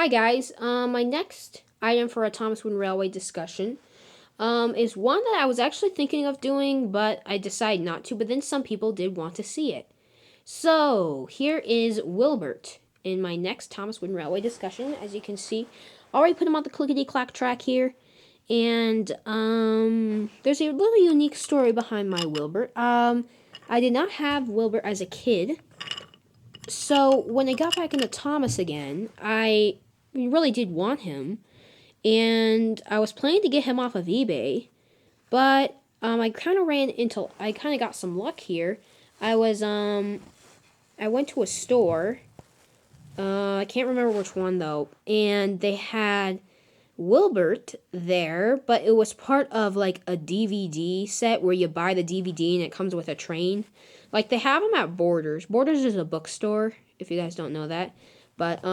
Hi guys, my next item for a Thomas Wooden Railway discussion is one that I was actually thinking of doing, but I decided not to, but then some people did want to see it. So, here is Wilbert in my next Thomas Wooden Railway discussion. As you can see, already put him on the clickety-clack track here. And there's a little unique story behind my Wilbert. I did not have Wilbert as a kid. So when I got back into Thomas again, I really did want him, and I was planning to get him off of eBay, but I kind of got some luck here. I went to a store. I can't remember which one though, and they had Wilbert there, but it was part of like a DVD set where you buy the DVD and it comes with a train. Like they have them at Borders. Borders is a bookstore, if you guys don't know that. But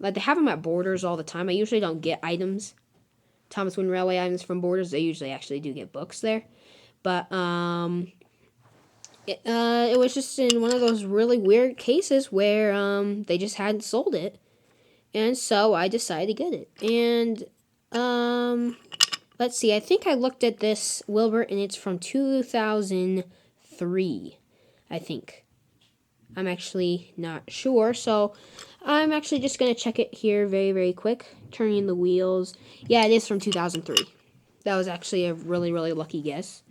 like they have them at Borders all the time. I usually don't get items, Thomas Wooden Railway items from Borders. They usually actually do get books there. But it was just in one of those really weird cases where they just hadn't sold it. And so I decided to get it. And let's see, I think I looked at this Wilbert and it's from 2003, I think. I'm actually not sure, so I'm actually just going to check it here very, very quick. Turning the wheels. Yeah, it is from 2003. That was actually a really, really lucky guess.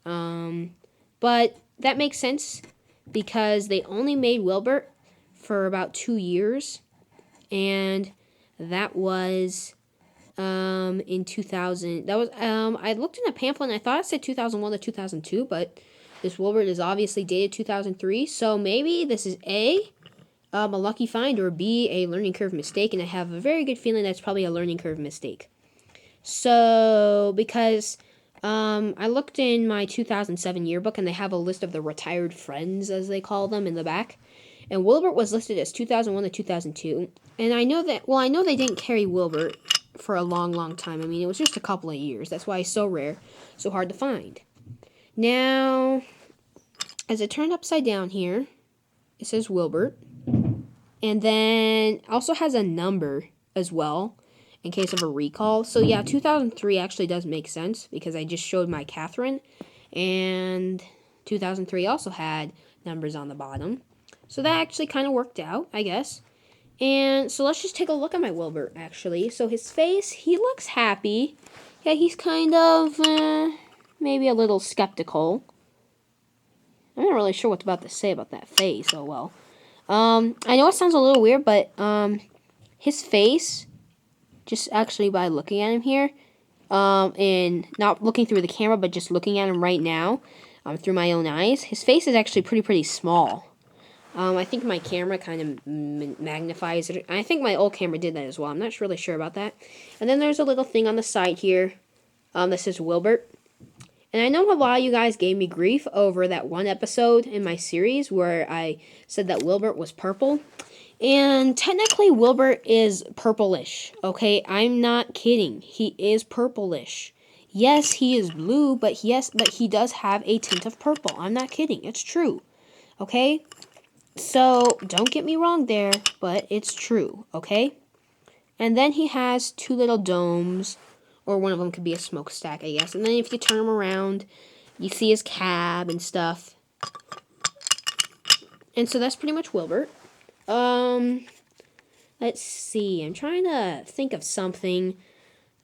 But that makes sense because they only made Wilbert for about 2 years. And that was in 2000. That was I looked in a pamphlet and I thought it said 2001 to 2002, but this Wilbert is obviously dated 2003. So maybe this is a lucky find, or B, a learning curve mistake, and I have a very good feeling that's probably a learning curve mistake. So because I looked in my 2007 yearbook and they have a list of the retired friends, as they call them, in the back. And Wilbert was listed as 2001 to 2002. And I know they didn't carry Wilbert for a long, long time. I mean, it was just a couple of years. That's why he's so rare, so hard to find. Now, as it turned upside down here, it says Wilbert. And then also has a number as well, in case of a recall. So yeah, 2003 actually does make sense, because I just showed my Catherine. And 2003 also had numbers on the bottom. So that actually kind of worked out, I guess. And so let's just take a look at my Wilbert, actually. So his face, he looks happy. Yeah, he's kind of, maybe a little skeptical. I'm not really sure what about to say about that face, oh well. I know it sounds a little weird, but, his face, just actually by looking at him here, and not looking through the camera, but just looking at him right now, through my own eyes, his face is actually pretty small. I think my camera kind of magnifies it. I think my old camera did that as well. I'm not really sure about that. And then there's a little thing on the side here that says Wilbert. And I know a lot of you guys gave me grief over that one episode in my series where I said that Wilbert was purple. And technically Wilbert is purplish, okay? I'm not kidding. He is purplish. Yes, he is blue, but he does have a tint of purple. I'm not kidding. It's true, okay? So, don't get me wrong there, but it's true, okay? And then he has two little domes, or one of them could be a smokestack, I guess. And then if you turn him around, you see his cab and stuff. And so that's pretty much Wilbert. Let's see. I'm trying to think of something.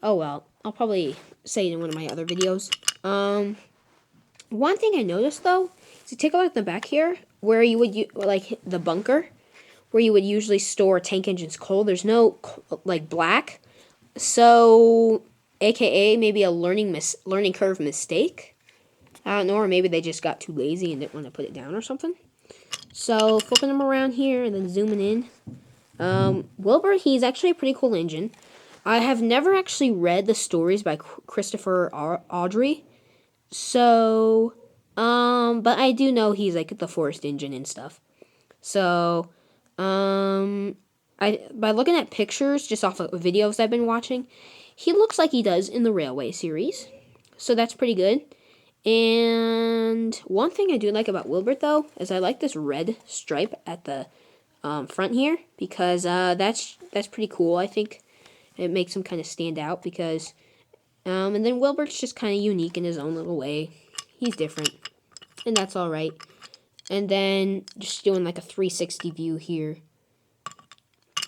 Oh, well, I'll probably say it in one of my other videos. One thing I noticed, though, is you take a look at the back here, where you would, like, the bunker, where you would usually store tank engine's coal. There's no, like, black. So, AKA maybe a learning curve mistake. I don't know, or maybe they just got too lazy and didn't want to put it down or something. So, flipping them around here and then zooming in. Wilbert, he's actually a pretty cool engine. I have never actually read the stories by Christopher Audrey. So, but I do know he's like the forest engine and stuff. So, by looking at pictures just off of videos I've been watching, he looks like he does in the Railway series. So that's pretty good. And one thing I do like about Wilbert, though, is I like this red stripe at the front here, because that's pretty cool. I think it makes him kind of stand out, because and then Wilbert's just kind of unique in his own little way. He's different, and that's all right. And then just doing like a 360 view here.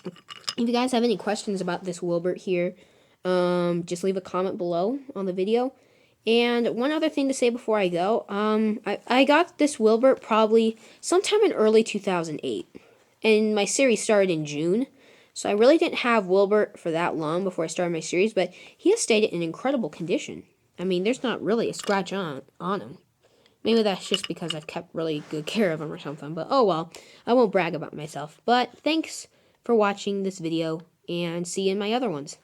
If you guys have any questions about this Wilbert here, just leave a comment below on the video. And one other thing to say before I go, I got this Wilbert probably sometime in early 2008. And my series started in June. So I really didn't have Wilbert for that long before I started my series, but he has stayed in incredible condition. I mean, there's not really a scratch on him. Maybe that's just because I've kept really good care of him or something, but oh well, I won't brag about myself. But thanks for watching this video, and see you in my other ones.